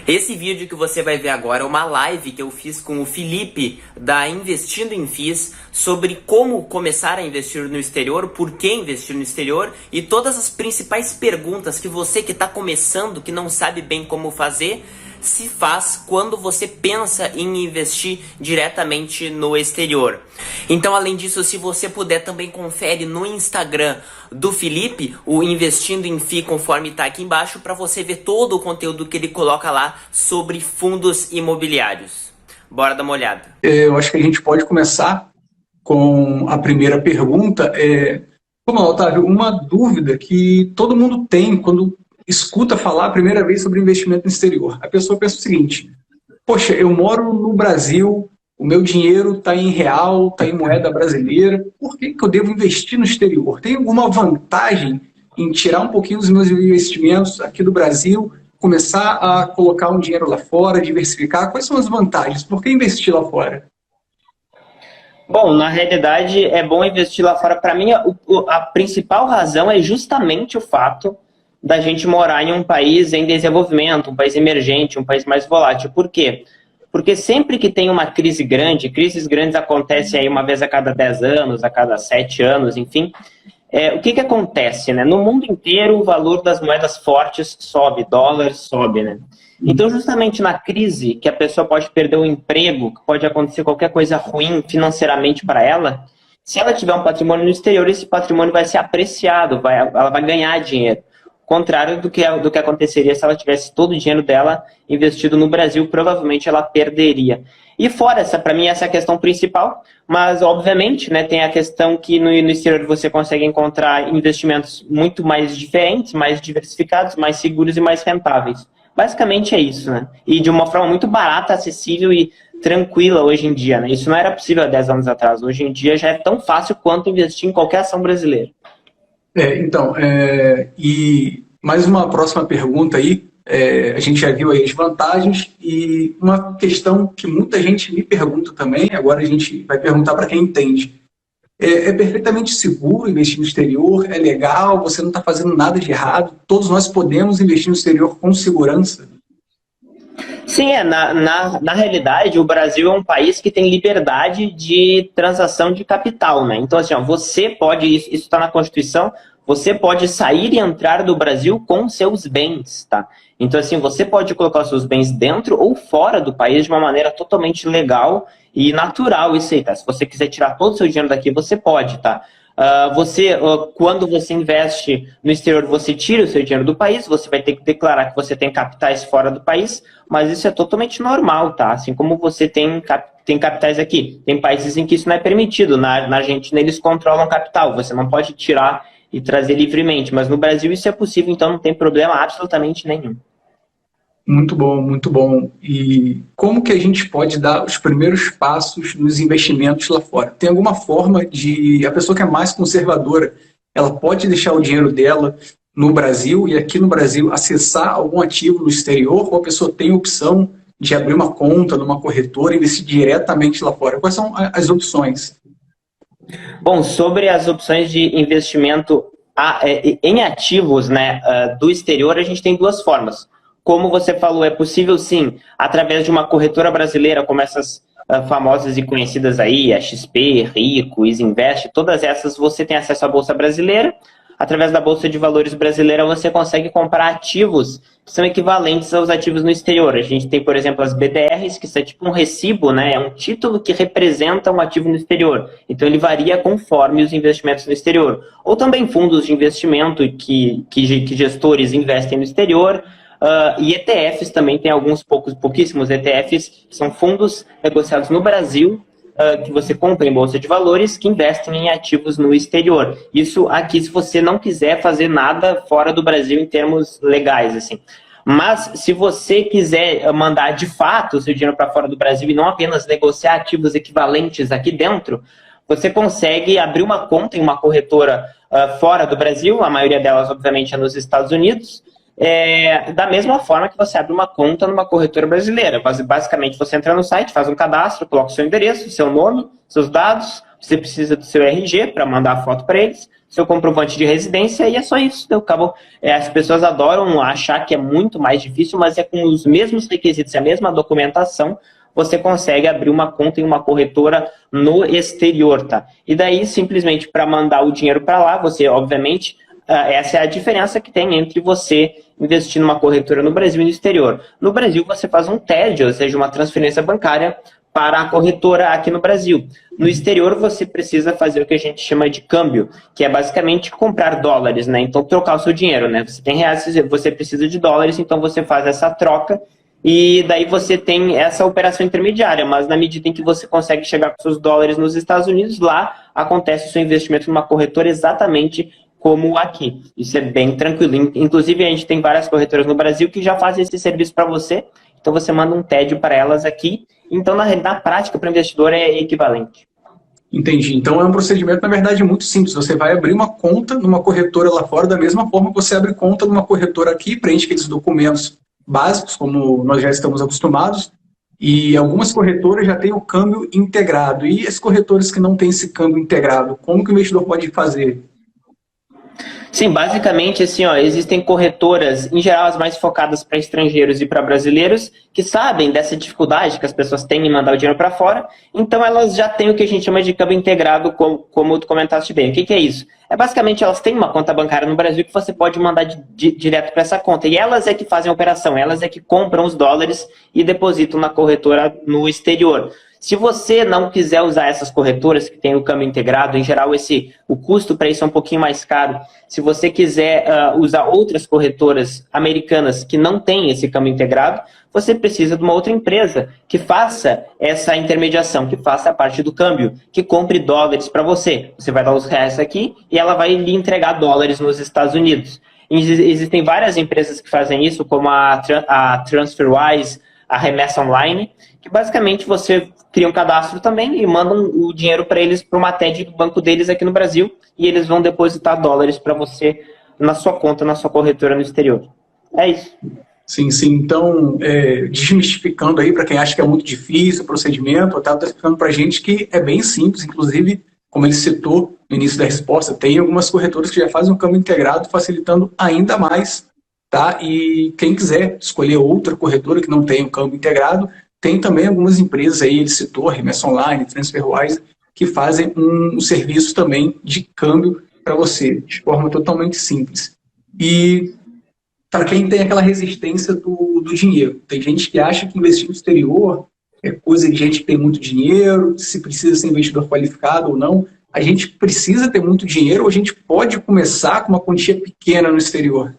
Esse vídeo que você vai ver agora é uma live que eu fiz com o Felipe da Investindo em FIIs sobre como começar a investir no exterior, por que investir no exterior e todas as principais perguntas que você que está começando, que não sabe bem como fazer, se faz quando você pensa em investir diretamente no exterior. Então, além disso, se você puder, também confere no Instagram do Felipe, o Investindo em FI, conforme está aqui embaixo, para você ver todo o conteúdo que ele coloca lá sobre fundos imobiliários. Bora dar uma olhada. Eu acho que a gente pode começar com a primeira pergunta. Como, Otávio, uma dúvida que todo mundo tem quando escuta falar a primeira vez sobre investimento no exterior. A pessoa pensa o seguinte: poxa, eu moro no Brasil, o meu dinheiro está em real, está em moeda brasileira, por que eu devo investir no exterior? Tem alguma vantagem em tirar um pouquinho dos meus investimentos aqui do Brasil, começar a colocar um dinheiro lá fora, diversificar? Quais são as vantagens? Por que investir lá fora? Bom, na realidade é bom investir lá fora. Para mim, a principal razão é justamente o fato da gente morar em um país em desenvolvimento, um país emergente, um país mais volátil. Por quê? Porque sempre que tem uma crise grande, crises grandes acontecem aí uma vez a cada 10 anos, a cada 7 anos, enfim. O que acontece, né? No mundo inteiro, o valor das moedas fortes sobe, dólar sobe, né? Então, justamente na crise, que a pessoa pode perder o emprego, que pode acontecer qualquer coisa ruim financeiramente para ela, se ela tiver um patrimônio no exterior, esse patrimônio vai ser apreciado, ela vai ganhar dinheiro. Contrário do que aconteceria se ela tivesse todo o dinheiro dela investido no Brasil, provavelmente ela perderia. E fora para mim, essa é a questão principal, mas obviamente, né, tem a questão que no exterior você consegue encontrar investimentos muito mais diferentes, mais diversificados, mais seguros e mais rentáveis. Basicamente é isso, né? E de uma forma muito barata, acessível e tranquila hoje em dia, né? Isso não era possível há 10 anos atrás. Hoje em dia já é tão fácil quanto investir em qualquer ação brasileira. E mais uma próxima pergunta aí. A gente já viu aí as vantagens e uma questão que muita gente me pergunta também, agora a gente vai perguntar para quem entende. É perfeitamente seguro investir no exterior? É legal? Você não está fazendo nada de errado? Todos nós podemos investir no exterior com segurança? Sim, na realidade, o Brasil é um país que tem liberdade de transação de capital, né? Então, assim, ó, você pode, isso está na Constituição, você pode sair e entrar do Brasil com seus bens, tá? Então, assim, você pode colocar os seus bens dentro ou fora do país de uma maneira totalmente legal e natural, isso aí, tá? Se você quiser tirar todo o seu dinheiro daqui, você pode, tá? Quando você investe no exterior, você tira o seu dinheiro do país, você vai ter que declarar que você tem capitais fora do país, mas isso é totalmente normal, tá? Assim como você tem capitais aqui. Tem países em que isso não é permitido. Na Argentina, eles controlam capital, você não pode tirar e trazer livremente, mas no Brasil isso é possível, então não tem problema absolutamente nenhum. Muito bom, muito bom. E como que a gente pode dar os primeiros passos nos investimentos lá fora? Tem alguma forma de a pessoa que é mais conservadora, ela pode deixar o dinheiro dela no Brasil e aqui no Brasil acessar algum ativo no exterior, ou a pessoa tem a opção de abrir uma conta numa corretora e investir diretamente lá fora? Quais são as opções? Bom, sobre as opções de investimento em ativos, né, do exterior, a gente tem duas formas. Como você falou, é possível sim, através de uma corretora brasileira, como essas famosas e conhecidas aí, a XP, Rico, Isinvest, todas essas você tem acesso à Bolsa Brasileira. Através da Bolsa de Valores brasileira você consegue comprar ativos que são equivalentes aos ativos no exterior. A gente tem, por exemplo, as BDRs, que são tipo um recibo, né? É um título que representa um ativo no exterior. Então ele varia conforme os investimentos no exterior. Ou também fundos de investimento que gestores investem no exterior. E ETFs também, tem pouquíssimos ETFs, que são fundos negociados no Brasil, que você compra em bolsa de valores, que investem em ativos no exterior. Isso aqui, se você não quiser fazer nada fora do Brasil em termos legais, assim. Mas, se você quiser mandar de fato o seu dinheiro para fora do Brasil e não apenas negociar ativos equivalentes aqui dentro, você consegue abrir uma conta em uma corretora fora do Brasil, a maioria delas, obviamente, é nos Estados Unidos, da mesma forma que você abre uma conta numa corretora brasileira. Basicamente, você entra no site, faz um cadastro, coloca o seu endereço, seu nome, seus dados, você precisa do seu RG para mandar a foto para eles, seu comprovante de residência, e é só isso. Acabou. As pessoas adoram achar que é muito mais difícil, mas é com os mesmos requisitos, a mesma documentação, você consegue abrir uma conta em uma corretora no exterior, tá? E daí, simplesmente, para mandar o dinheiro para lá, você, obviamente, essa é a diferença que tem entre você investir numa corretora no Brasil e no exterior. No Brasil, você faz um TED, ou seja, uma transferência bancária para a corretora aqui no Brasil. No exterior, você precisa fazer o que a gente chama de câmbio, que é basicamente comprar dólares, né? Então, trocar o seu dinheiro, né? Você tem reais, você precisa de dólares, então você faz essa troca e daí você tem essa operação intermediária, mas na medida em que você consegue chegar com seus dólares nos Estados Unidos, lá acontece o seu investimento numa corretora exatamente como aqui. Isso é bem tranquilo. Inclusive, a gente tem várias corretoras no Brasil que já fazem esse serviço para você, então você manda um TED para elas aqui. Então, na prática, para o investidor é equivalente. Entendi. Então, é um procedimento, na verdade, muito simples. Você vai abrir uma conta numa corretora lá fora, da mesma forma que você abre conta numa corretora aqui, preenche aqueles documentos básicos, como nós já estamos acostumados, e algumas corretoras já têm o câmbio integrado. E as corretoras que não têm esse câmbio integrado, como que o investidor pode fazer? Sim, basicamente, assim, ó, existem corretoras, em geral, as mais focadas para estrangeiros e para brasileiros, que sabem dessa dificuldade que as pessoas têm em mandar o dinheiro para fora, então elas já têm o que a gente chama de câmbio integrado, como tu comentaste bem. O que é isso? Basicamente, elas têm uma conta bancária no Brasil que você pode mandar direto para essa conta, e elas é que fazem a operação, elas é que compram os dólares e depositam na corretora no exterior. Se você não quiser usar essas corretoras que têm o câmbio integrado, em geral o custo para isso é um pouquinho mais caro. Se você quiser usar outras corretoras americanas que não têm esse câmbio integrado, você precisa de uma outra empresa que faça essa intermediação, que faça a parte do câmbio, que compre dólares para você. Você vai dar os reais aqui e ela vai lhe entregar dólares nos Estados Unidos. Existem várias empresas que fazem isso, como a TransferWise, a Remessa Online, que basicamente você cria um cadastro também e mandam o dinheiro para eles, para uma TED do banco deles aqui no Brasil, e eles vão depositar dólares para você na sua conta, na sua corretora no exterior. É isso. Sim, sim. Então, desmistificando aí, para quem acha que é muito difícil o procedimento, o Otávio está explicando para a gente que é bem simples, inclusive, como ele citou no início da resposta, tem algumas corretoras que já fazem um câmbio integrado, facilitando ainda mais, tá? E quem quiser escolher outra corretora que não tem o câmbio integrado, tem também algumas empresas aí, ele citou, Remessa Online, TransferWise, que fazem um serviço também de câmbio para você, de forma totalmente simples. E para quem tem aquela resistência do dinheiro, tem gente que acha que investir no exterior é coisa de gente que tem muito dinheiro, se precisa ser investidor qualificado ou não. A gente precisa ter muito dinheiro ou a gente pode começar com uma quantia pequena no exterior?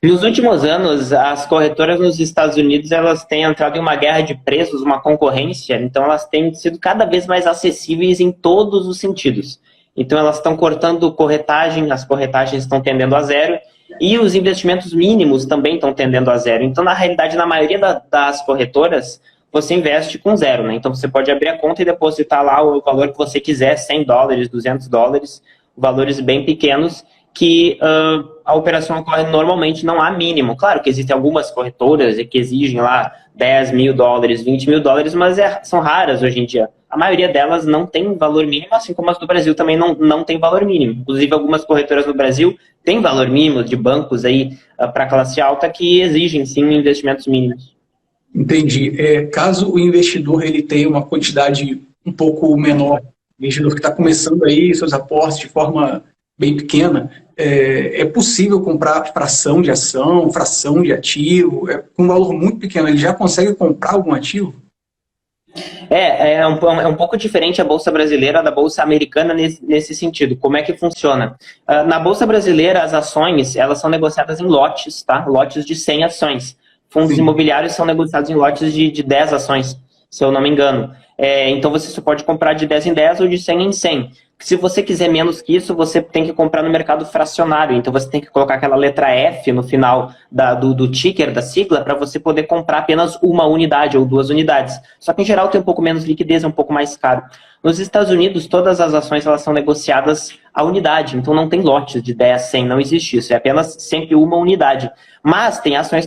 Nos últimos anos, as corretoras nos Estados Unidos, elas têm entrado em uma guerra de preços, uma concorrência, então elas têm sido cada vez mais acessíveis em todos os sentidos. Então elas estão cortando corretagem, as corretagens estão tendendo a zero, e os investimentos mínimos também estão tendendo a zero. Então, na realidade, na maioria das corretoras, você investe com zero, né? Então você pode abrir a conta e depositar lá o valor que você quiser, 100 dólares, 200 dólares, valores bem pequenos, que a operação ocorre normalmente, não há mínimo. Claro que existem algumas corretoras que exigem lá 10 mil dólares, 20 mil dólares, mas são raras hoje em dia. A maioria delas não tem valor mínimo, assim como as do Brasil também não tem valor mínimo. Inclusive, algumas corretoras no Brasil têm valor mínimo de bancos aí para classe alta que exigem, sim, investimentos mínimos. Entendi. Caso o investidor ele tenha uma quantidade um pouco menor, o investidor que está começando aí seus aportes de forma bem pequena, é possível comprar fração de ação, fração de ativo, com um valor muito pequeno, ele já consegue comprar algum ativo? É um pouco diferente a Bolsa Brasileira da Bolsa Americana nesse sentido. Como é que funciona? Na Bolsa Brasileira, as ações, elas são negociadas em lotes, tá? Lotes de 100 ações. Fundos imobiliários são negociados em lotes de 10 ações, se eu não me engano. Então você só pode comprar de 10 em 10 ou de 100 em 100. Se você quiser menos que isso, você tem que comprar no mercado fracionário. Então você tem que colocar aquela letra F no final do ticker, da sigla, para você poder comprar apenas uma unidade ou 2 unidades. Só que em geral tem um pouco menos liquidez, é um pouco mais caro. Nos Estados Unidos, todas as ações elas são negociadas a unidade. Então não tem lotes de 10, 100, não existe isso. É apenas sempre uma unidade. Mas tem ações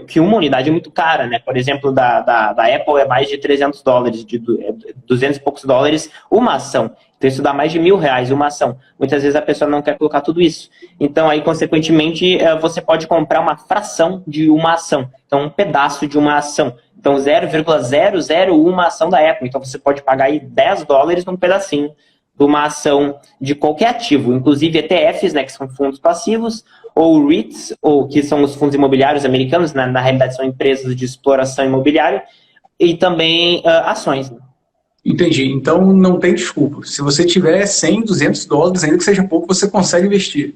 que uma unidade é muito cara, né? Por exemplo, da Apple é mais de $300, de 200 e poucos dólares uma ação. Então isso dá mais de R$1.000 uma ação. Muitas vezes a pessoa não quer colocar tudo isso. Então aí, consequentemente, você pode comprar uma fração de uma ação. Então um pedaço de uma ação. Então 0,001 ação da Apple. Então você pode pagar aí $10 num pedacinho de uma ação de qualquer ativo, inclusive ETFs, né, que são fundos passivos, ou REITs, ou que são os fundos imobiliários americanos, né, na realidade são empresas de exploração imobiliária, e também ações. Né? Entendi. Então não tem desculpa. Se você tiver 100, $200, ainda que seja pouco, você consegue investir.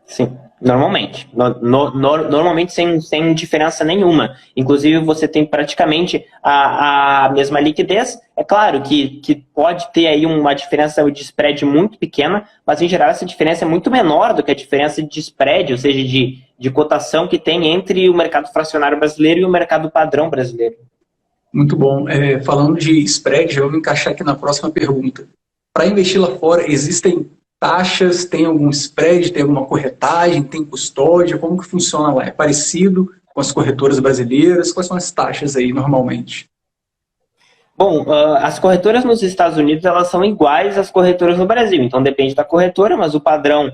Sim, normalmente. Normalmente sem diferença nenhuma. Inclusive, você tem praticamente a mesma liquidez. É claro que pode ter aí uma diferença de spread muito pequena, mas em geral essa diferença é muito menor do que a diferença de spread, ou seja, de cotação que tem entre o mercado fracionário brasileiro e o mercado padrão brasileiro. Muito bom. Falando de spread, eu vou encaixar aqui na próxima pergunta. Para investir lá fora, existem taxas, tem algum spread, tem alguma corretagem, tem custódia? Como que funciona lá? É parecido com as corretoras brasileiras? Quais são as taxas aí normalmente? Bom, as corretoras nos Estados Unidos, elas são iguais às corretoras no Brasil, então depende da corretora, mas o padrão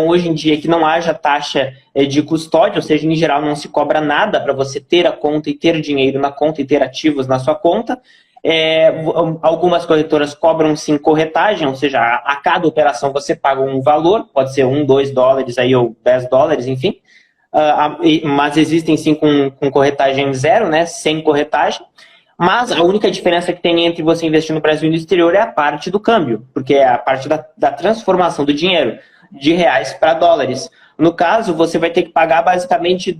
hoje em dia é que não haja taxa de custódia, ou seja, em geral não se cobra nada para você ter a conta e ter dinheiro na conta e ter ativos na sua conta. Algumas corretoras cobram sim corretagem, ou seja, a cada operação você paga um valor, pode ser $1, $2 aí, ou $10, enfim, mas existem sim com corretagem zero, né, sem corretagem. Mas a única diferença que tem entre você investir no Brasil e no exterior é a parte do câmbio, porque é a parte da transformação do dinheiro de reais para dólares. No caso, você vai ter que pagar basicamente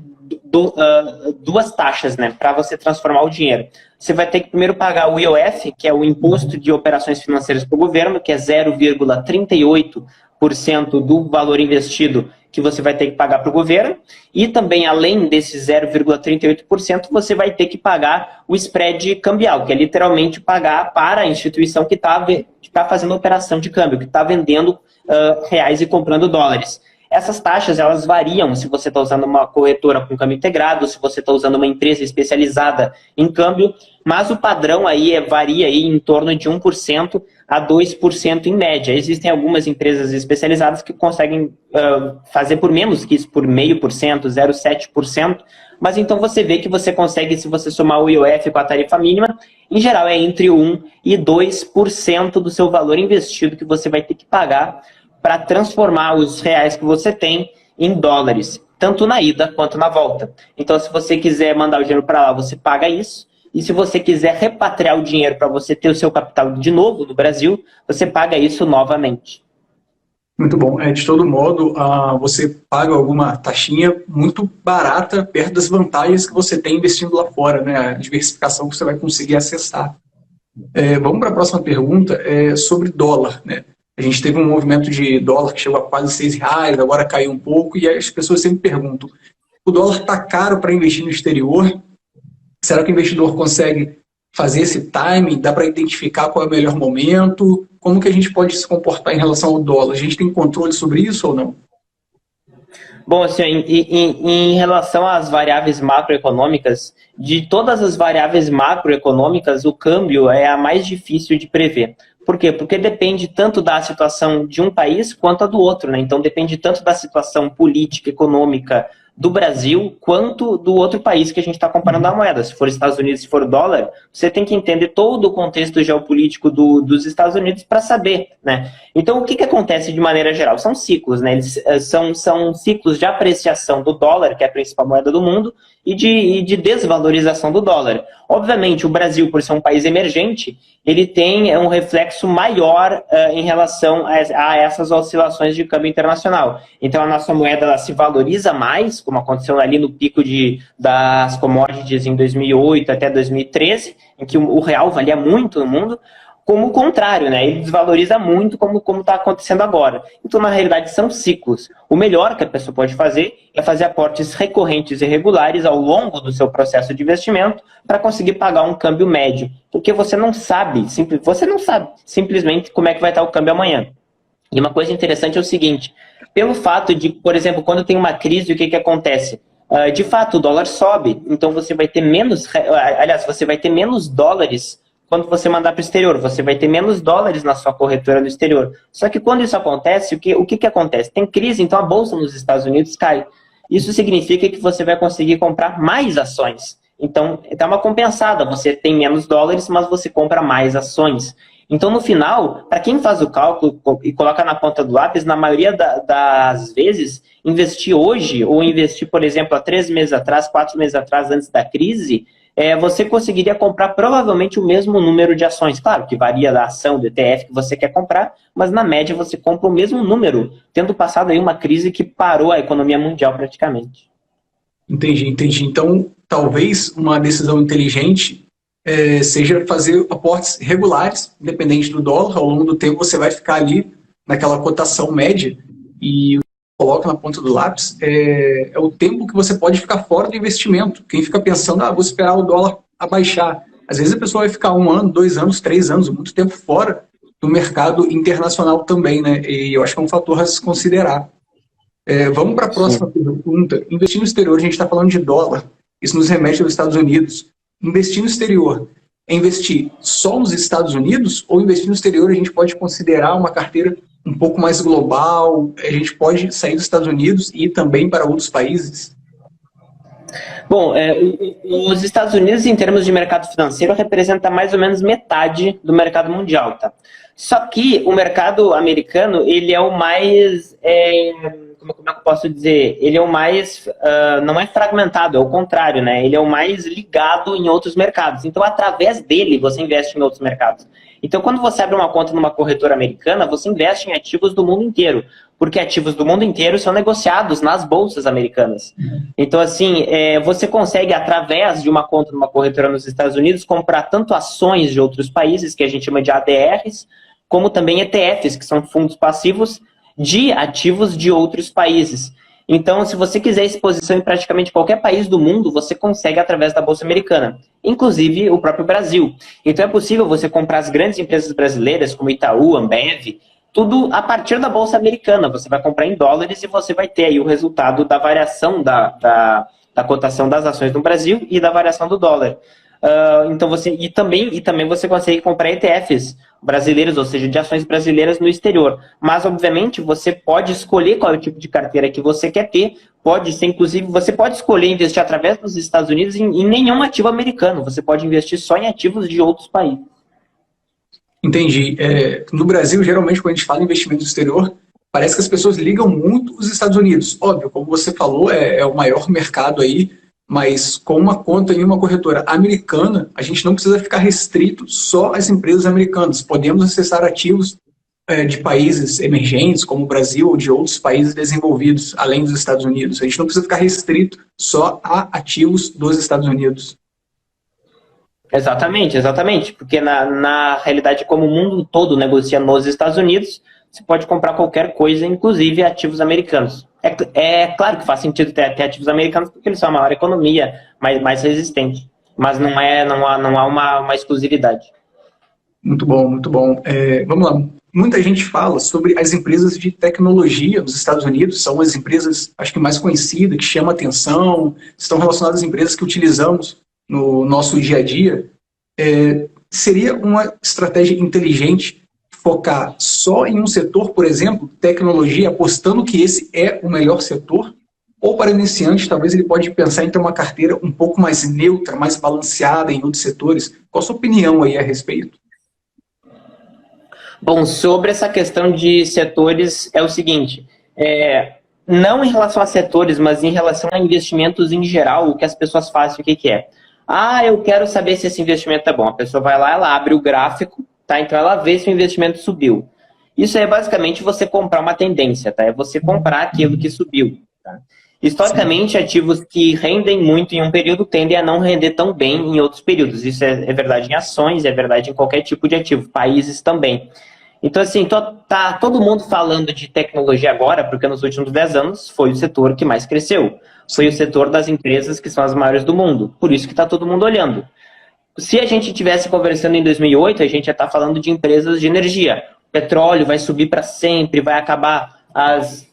duas taxas, né, para você transformar o dinheiro. Você vai ter que primeiro pagar o IOF, que é o Imposto de Operações Financeiras para o Governo, que é 0,38% do valor investido que você vai ter que pagar para o governo, e também, além desse 0,38%, você vai ter que pagar o spread cambial, que é literalmente pagar para a instituição que está fazendo a operação de câmbio, que está vendendo reais e comprando dólares. Essas taxas, elas variam se você está usando uma corretora com câmbio integrado, se você está usando uma empresa especializada em câmbio, mas o padrão aí varia aí em torno de 1% a 2% em média. Existem algumas empresas especializadas que conseguem fazer por menos que isso, por 0,5%, 0,7%, mas então você vê que você consegue, se você somar o IOF com a tarifa mínima, em geral é entre 1% e 2% do seu valor investido que você vai ter que pagar para transformar os reais que você tem em dólares, tanto na ida quanto na volta. Então, se você quiser mandar o dinheiro para lá, você paga isso. E se você quiser repatriar o dinheiro para você ter o seu capital de novo no Brasil, você paga isso novamente. Muito bom. De todo modo, você paga alguma taxinha muito barata perto das vantagens que você tem investindo lá fora, né? A diversificação que você vai conseguir acessar. Vamos para a próxima pergunta, sobre dólar, né? A gente teve um movimento de dólar que chegou a quase R$6, agora caiu um pouco, e as pessoas sempre perguntam, o dólar está caro para investir no exterior? Será que o investidor consegue fazer esse timing? Dá para identificar qual é o melhor momento? Como que a gente pode se comportar em relação ao dólar? A gente tem controle sobre isso ou não? Bom, assim, em relação às variáveis macroeconômicas, de todas as variáveis macroeconômicas, o câmbio é a mais difícil de prever. Por quê? Porque depende tanto da situação de um país quanto a do outro, né? Então depende tanto da situação política, econômica do Brasil quanto do outro país que a gente está comparando a moeda. Se for Estados Unidos, se for dólar, você tem que entender todo o contexto geopolítico dos Estados Unidos para saber, né? Então, o que acontece de maneira geral? São ciclos, né? Eles são ciclos de apreciação do dólar, que é a principal moeda do mundo, e de desvalorização do dólar. Obviamente, o Brasil, por ser um país emergente, ele tem um reflexo maior em relação a essas oscilações de câmbio internacional. Então, a nossa moeda ela se valoriza mais, como aconteceu ali no pico das commodities em 2008 até 2013, em que o real valia muito no mundo. como o contrário, né? Ele desvaloriza muito como está acontecendo agora. Então, na realidade, são ciclos. O melhor que a pessoa pode fazer é fazer aportes recorrentes e regulares ao longo do seu processo de investimento para conseguir pagar um câmbio médio. Porque você não sabe simplesmente como é que vai estar o câmbio amanhã. E uma coisa interessante é o seguinte, pelo fato de, por exemplo, quando tem uma crise, o que acontece? De fato, o dólar sobe, então você vai ter você vai ter menos dólares quando você mandar para o exterior, você vai ter menos dólares na sua corretora no exterior. Só que quando isso acontece, o que acontece? Tem crise, então a bolsa nos Estados Unidos cai. Isso significa que você vai conseguir comprar mais ações. Então, dá uma compensada, você tem menos dólares, mas você compra mais ações. Então, no final, para quem faz o cálculo e coloca na ponta do lápis, na maioria das vezes, investir hoje, ou investir, por exemplo, há 3 meses atrás, 4 meses atrás, antes da crise, você conseguiria comprar provavelmente o mesmo número de ações. Claro que varia da ação do ETF que você quer comprar, mas na média você compra o mesmo número, tendo passado aí uma crise que parou a economia mundial praticamente. Entendi. Então, talvez uma decisão inteligente seja fazer aportes regulares, independente do dólar. Ao longo do tempo você vai ficar ali naquela cotação média e coloca na ponta do lápis, é o tempo que você pode ficar fora do investimento. Quem fica pensando, vou esperar o dólar abaixar. Às vezes a pessoa vai ficar 1 ano, 2 anos, 3 anos, muito tempo fora do mercado internacional também, né? E eu acho que é um fator a se considerar. Vamos para a próxima pergunta. Investir no exterior, a gente está falando de dólar. Isso nos remete aos Estados Unidos. Investir no exterior é investir só nos Estados Unidos ou investir no exterior a gente pode considerar uma carteira um pouco mais global, a gente pode sair dos Estados Unidos e ir também para outros países? Bom, os Estados Unidos, em termos de mercado financeiro, representa mais ou menos metade do mercado mundial, tá? Só que o mercado americano, ele é o mais, como é que eu posso dizer? Ele é o mais, não é fragmentado, é o contrário, né? Ele é o mais ligado em outros mercados. Então, através dele, você investe em outros mercados. Então, quando você abre uma conta numa corretora americana, você investe em ativos do mundo inteiro, porque ativos do mundo inteiro são negociados nas bolsas americanas. Então, assim, você consegue, através de uma conta numa corretora nos Estados Unidos, comprar tanto ações de outros países, que a gente chama de ADRs, como também ETFs, que são fundos passivos de ativos de outros países. Então, se você quiser exposição em praticamente qualquer país do mundo, você consegue através da Bolsa Americana, inclusive o próprio Brasil. Então, é possível você comprar as grandes empresas brasileiras, como Itaú, Ambev, tudo a partir da Bolsa Americana. Você vai comprar em dólares e você vai ter aí o resultado da variação da cotação das ações no Brasil e da variação do dólar. Então também você consegue comprar ETFs brasileiros, ou seja, de ações brasileiras no exterior. Mas, obviamente, você pode escolher qual é o tipo de carteira que você quer ter. Pode ser, inclusive, você pode escolher investir através dos Estados Unidos em nenhum ativo americano. Você pode investir só em ativos de outros países. Entendi. No Brasil, geralmente, quando a gente fala em investimento no exterior, parece que as pessoas ligam muito os Estados Unidos. Óbvio, como você falou, é o maior mercado aí, mas com uma conta em uma corretora americana, a gente não precisa ficar restrito só às empresas americanas. Podemos acessar ativos de países emergentes, como o Brasil, ou de outros países desenvolvidos, além dos Estados Unidos. A gente não precisa ficar restrito só a ativos dos Estados Unidos. Exatamente. Porque na realidade, como o mundo todo negocia nos Estados Unidos, você pode comprar qualquer coisa, inclusive ativos americanos. É claro que faz sentido ter ativos americanos porque eles são a maior economia, mais resistente. Mas não há uma exclusividade. Muito bom. Vamos lá. Muita gente fala sobre as empresas de tecnologia nos Estados Unidos, são as empresas, acho que mais conhecidas, que chamam atenção, estão relacionadas às empresas que utilizamos no nosso dia a dia. Seria uma estratégia inteligente focar só em um setor, por exemplo, tecnologia, apostando que esse é o melhor setor? Ou para iniciante, talvez ele pode pensar em ter uma carteira um pouco mais neutra, mais balanceada em outros setores? Qual a sua opinião aí a respeito? Bom, sobre essa questão de setores, é o seguinte, não em relação a setores, mas em relação a investimentos em geral, o que as pessoas fazem, o que é? Eu quero saber se esse investimento é bom. A pessoa vai lá, ela abre o gráfico, tá? Então ela vê se o investimento subiu. Isso é basicamente você comprar uma tendência, tá? É você comprar aquilo que subiu, tá? Historicamente, ativos que rendem muito em um período tendem a não render tão bem em outros períodos. Isso é verdade em ações, é verdade em qualquer tipo de ativo, países também. Então, assim, tá todo mundo falando de tecnologia agora, porque nos últimos 10 anos foi o setor que mais cresceu. Foi o setor das empresas que são as maiores do mundo. Por isso que está todo mundo olhando. Se a gente estivesse conversando em 2008, a gente ia estar falando de empresas de energia. O petróleo vai subir para sempre, vai acabar as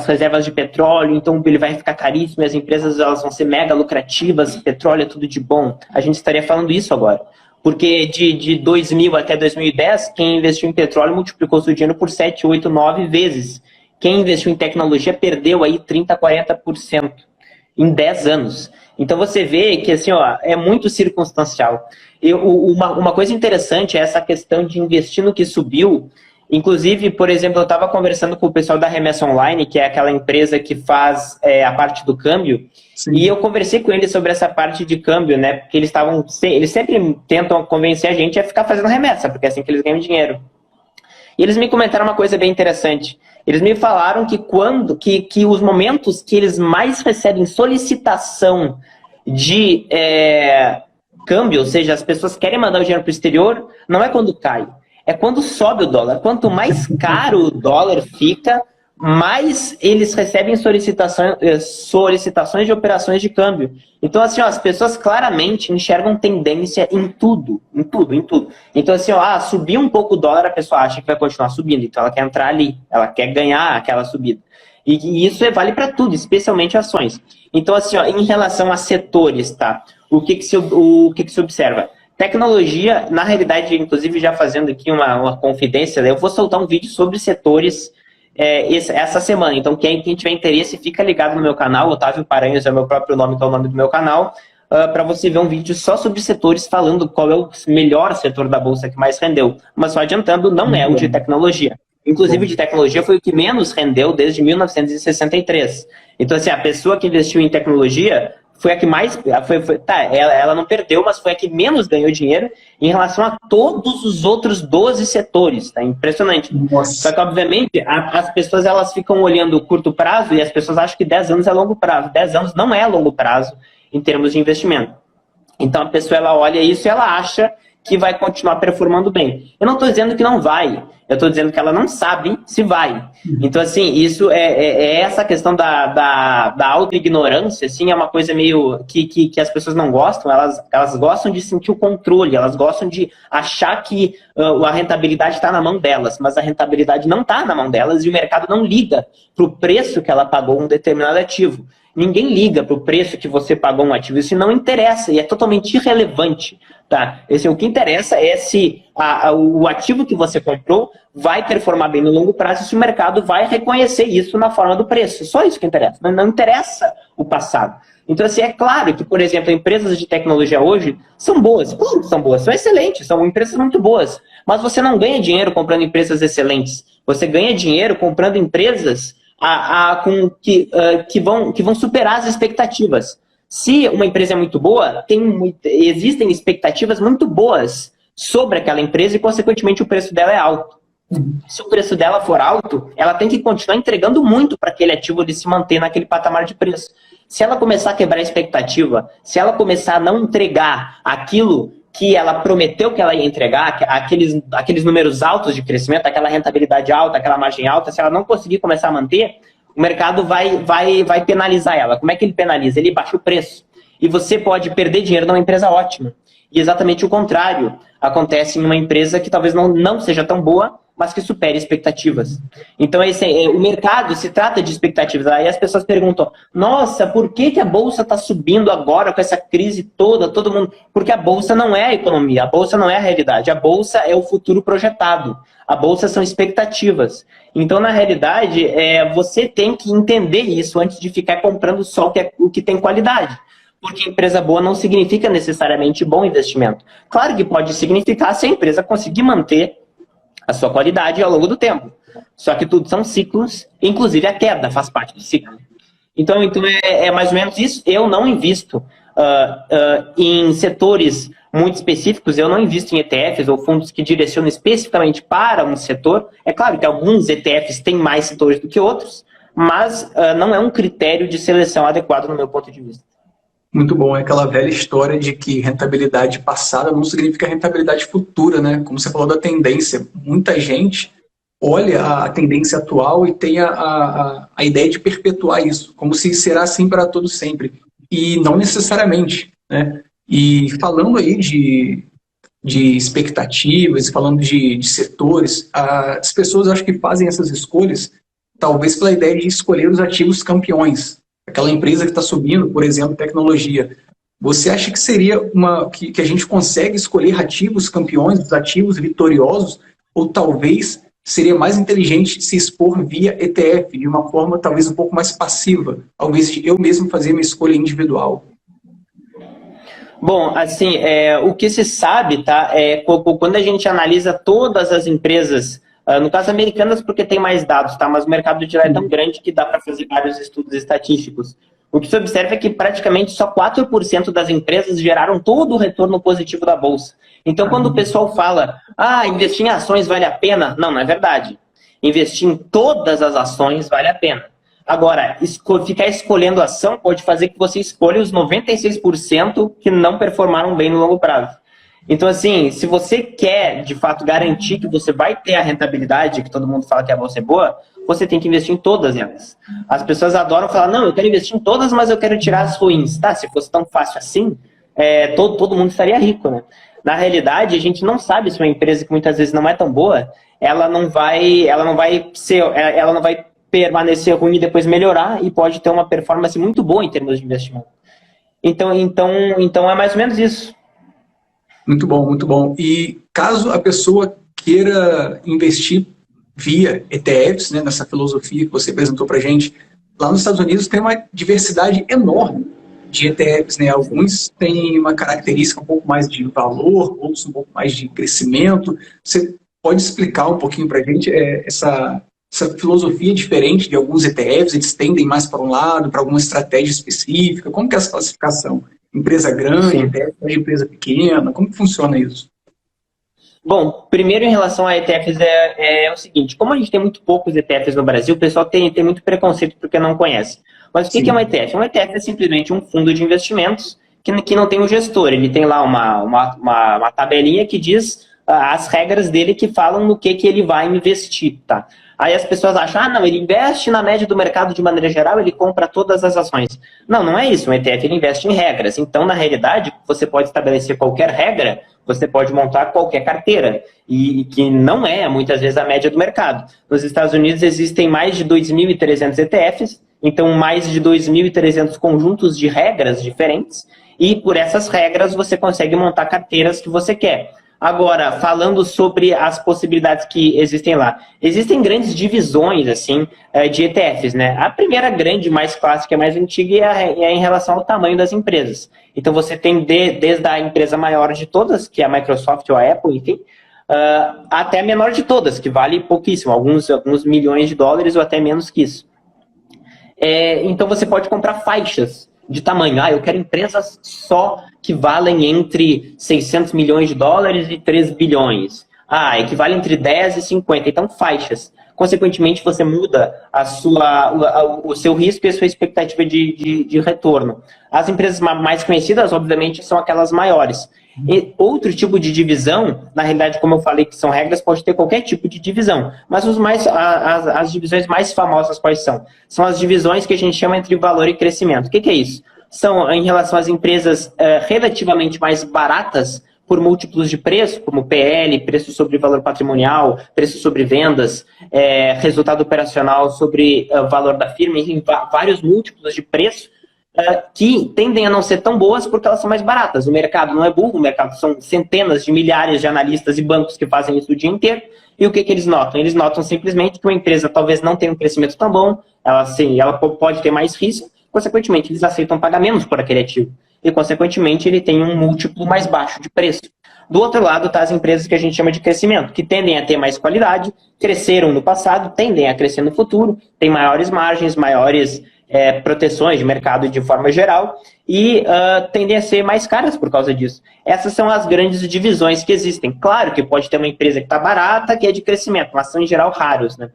reservas de petróleo, então ele vai ficar caríssimo e as empresas elas vão ser mega lucrativas, petróleo é tudo de bom. A gente estaria falando isso agora. Porque de 2000 até 2010, quem investiu em petróleo multiplicou seu dinheiro por 7, 8, 9 vezes. Quem investiu em tecnologia perdeu aí 30%, 40% em 10 anos. Então você vê que assim, ó, é muito circunstancial. Uma coisa interessante é essa questão de investir no que subiu. Inclusive, por exemplo, eu estava conversando com o pessoal da Remessa Online, que é aquela empresa que faz a parte do câmbio, sim, e eu conversei com eles sobre essa parte de câmbio, né? Porque eles sempre tentam convencer a gente a ficar fazendo remessa, porque é assim que eles ganham dinheiro. E eles me comentaram uma coisa bem interessante. Eles me falaram que os momentos que eles mais recebem solicitação de câmbio, ou seja, as pessoas querem mandar o dinheiro para o exterior, não é quando cai. É quando sobe o dólar. Quanto mais caro o dólar fica, mais eles recebem solicitações de operações de câmbio. Então, assim, ó, as pessoas claramente enxergam tendência em tudo. Então, assim, ó, subir um pouco o dólar, a pessoa acha que vai continuar subindo. Então, ela quer entrar ali, ela quer ganhar aquela subida. E isso vale para tudo, especialmente ações. Então, assim, ó, em relação a setores, tá? O que se observa? Tecnologia, na realidade, inclusive já fazendo aqui uma confidência, eu vou soltar um vídeo sobre setores essa semana. Então, quem tiver interesse, fica ligado no meu canal. Otávio Paranhos é o meu próprio nome, que é o nome do meu canal, para você ver um vídeo só sobre setores, falando qual é o melhor setor da Bolsa que mais rendeu. Mas só adiantando, não é o de tecnologia. Inclusive, de tecnologia foi o que menos rendeu desde 1963. Então, assim, a pessoa que investiu em tecnologia foi a que mais... ela não perdeu, mas foi a que menos ganhou dinheiro em relação a todos os outros 12 setores. Tá impressionante. Nossa. Só que, obviamente, as pessoas elas ficam olhando o curto prazo e as pessoas acham que 10 anos é longo prazo. 10 anos não é longo prazo em termos de investimento. Então, a pessoa ela olha isso e ela acha que vai continuar performando bem. Eu não estou dizendo que não vai. Eu estou dizendo que ela não sabe se vai. Então, assim, isso essa questão da auto-ignorância, assim, é uma coisa meio que as pessoas não gostam. Elas gostam de sentir o controle, elas gostam de achar que a rentabilidade está na mão delas, mas a rentabilidade não está na mão delas e o mercado não liga para o preço que ela pagou um determinado ativo. Ninguém liga para o preço que você pagou um ativo. Isso não interessa e é totalmente irrelevante. Tá? O que interessa é se o ativo que você comprou vai performar bem no longo prazo e se o mercado vai reconhecer isso na forma do preço. Só isso que interessa. Não interessa o passado. Então, assim, é claro que, por exemplo, empresas de tecnologia hoje são boas. Claro que são boas, são excelentes, são empresas muito boas. Mas você não ganha dinheiro comprando empresas excelentes. Você ganha dinheiro comprando empresas que vão superar as expectativas. Se uma empresa é muito boa, existem expectativas muito boas sobre aquela empresa e, consequentemente, o preço dela é alto. Se o preço dela for alto, ela tem que continuar entregando muito para aquele ativo de se manter naquele patamar de preço. Se ela começar a quebrar a expectativa, se ela começar a não entregar aquilo que ela prometeu que ela ia entregar, aqueles números altos de crescimento, aquela rentabilidade alta, aquela margem alta, se ela não conseguir começar a manter, o mercado vai penalizar ela. Como é que ele penaliza? Ele baixa o preço. E você pode perder dinheiro numa empresa ótima. E exatamente o contrário acontece em uma empresa que talvez não seja tão boa, mas que supere expectativas. Então, o mercado se trata de expectativas. Aí as pessoas perguntam, nossa, por que a Bolsa está subindo agora com essa crise toda, todo mundo? Porque a Bolsa não é a economia, a Bolsa não é a realidade, a Bolsa é o futuro projetado. A Bolsa são expectativas. Então, na realidade, você tem que entender isso antes de ficar comprando só o que tem qualidade. Porque empresa boa não significa necessariamente bom investimento. Claro que pode significar se a empresa conseguir manter a sua qualidade ao longo do tempo. Só que tudo são ciclos, inclusive a queda faz parte do ciclo. Então é mais ou menos isso. Eu não invisto em setores muito específicos, eu não invisto em ETFs ou fundos que direcionam especificamente para um setor. É claro que alguns ETFs têm mais setores do que outros, mas não é um critério de seleção adequado no meu ponto de vista. Muito bom, é aquela velha história de que rentabilidade passada não significa rentabilidade futura, né? Como você falou da tendência, muita gente olha a tendência atual e tem a ideia de perpetuar isso, como se será assim para todo sempre, e não necessariamente, né? E falando aí de expectativas, falando de setores, as pessoas acho que fazem essas escolhas talvez pela ideia de escolher os ativos campeões, aquela empresa que está subindo, por exemplo, tecnologia. Você acha que seria que a gente consegue escolher ativos campeões, os ativos vitoriosos, ou talvez seria mais inteligente se expor via ETF, de uma forma talvez um pouco mais passiva, talvez eu mesmo fazer minha escolha individual? Bom, assim, o que se sabe, tá, quando a gente analisa todas as empresas, no caso americanas porque tem mais dados, tá, mas o mercado de lá é tão grande que dá para fazer vários estudos estatísticos. O que se observa é que praticamente só 4% das empresas geraram todo o retorno positivo da bolsa. Então, quando o pessoal fala, investir em ações vale a pena, não é verdade. Investir em todas as ações vale a pena. Agora, ficar escolhendo ação pode fazer que você escolha os 96% que não performaram bem no longo prazo. Então, assim, se você quer, de fato, garantir que você vai ter a rentabilidade, que todo mundo fala que a bolsa é boa, você tem que investir em todas elas. As pessoas adoram falar, não, eu quero investir em todas, mas eu quero tirar as ruins. Tá, se fosse tão fácil assim, todo mundo estaria rico, né? Na realidade, a gente não sabe se uma empresa que muitas vezes não é tão boa, ela não vai permanecer ruim e depois melhorar, e pode ter uma performance muito boa em termos de investimento. Então é mais ou menos isso. Muito bom, muito bom. E caso a pessoa queira investir via ETFs, né, nessa filosofia que você apresentou para a gente, lá nos Estados Unidos tem uma diversidade enorme de ETFs, né? Alguns têm uma característica um pouco mais de valor, outros um pouco mais de crescimento. Você pode explicar um pouquinho para a gente essa filosofia diferente de alguns ETFs? Eles tendem mais para um lado, para alguma estratégia específica? Como que é essa classificação? Empresa grande, ETF de empresa pequena? Como que funciona isso? Bom, primeiro em relação a ETFs é o seguinte, como a gente tem muito poucos ETFs no Brasil, o pessoal tem muito preconceito porque não conhece. Mas o que é um ETF? Um ETF é simplesmente um fundo de investimentos que não tem um gestor. Ele tem lá uma tabelinha que diz as regras dele que falam no que ele vai investir, tá? Aí as pessoas acham, não, ele investe na média do mercado de maneira geral, ele compra todas as ações. Não, não é isso. Um ETF ele investe em regras. Então, na realidade, você pode estabelecer qualquer regra, você pode montar qualquer carteira, e que não é, muitas vezes, a média do mercado. Nos Estados Unidos existem mais de 2.300 ETFs, então mais de 2.300 conjuntos de regras diferentes, e por essas regras você consegue montar carteiras que você quer. Agora, falando sobre as possibilidades que existem lá. Existem grandes divisões, assim, de ETFs, né? A primeira grande, mais clássica, mais antiga, é em relação ao tamanho das empresas. Então, você tem desde a empresa maior de todas, que é a Microsoft ou a Apple, enfim, até a menor de todas, que vale pouquíssimo, alguns milhões de dólares ou até menos que isso. Então, você pode comprar faixas de tamanho. Eu quero empresas só que valem entre 600 milhões de dólares e 3 bilhões. Equivale entre 10 e 50. Então, faixas. Consequentemente, você muda o seu risco e a sua expectativa de retorno. As empresas mais conhecidas, obviamente, são aquelas maiores. E outro tipo de divisão, na realidade, como eu falei que são regras, pode ter qualquer tipo de divisão. Mas as divisões mais famosas quais são? São as divisões que a gente chama entre valor e crescimento. O que é isso? São em relação às empresas relativamente mais baratas por múltiplos de preço, como PL, preço sobre valor patrimonial, preço sobre vendas, resultado operacional sobre valor da firma, enfim, vários múltiplos de preço, que tendem a não ser tão boas porque elas são mais baratas. O mercado não é burro, o mercado são centenas de milhares de analistas e bancos que fazem isso o dia inteiro. E o que eles notam? Eles notam simplesmente que uma empresa talvez não tenha um crescimento tão bom, ela pode ter mais risco, consequentemente eles aceitam pagar menos por aquele ativo. E, consequentemente, ele tem um múltiplo mais baixo de preço. Do outro lado, tá as empresas que a gente chama de crescimento, que tendem a ter mais qualidade, cresceram no passado, tendem a crescer no futuro, têm maiores margens, maiores proteções de mercado de forma geral e tendem a ser mais caras por causa disso. Essas são as grandes divisões que existem. Claro que pode ter uma empresa que está barata, que é de crescimento, mas são em geral raros, né?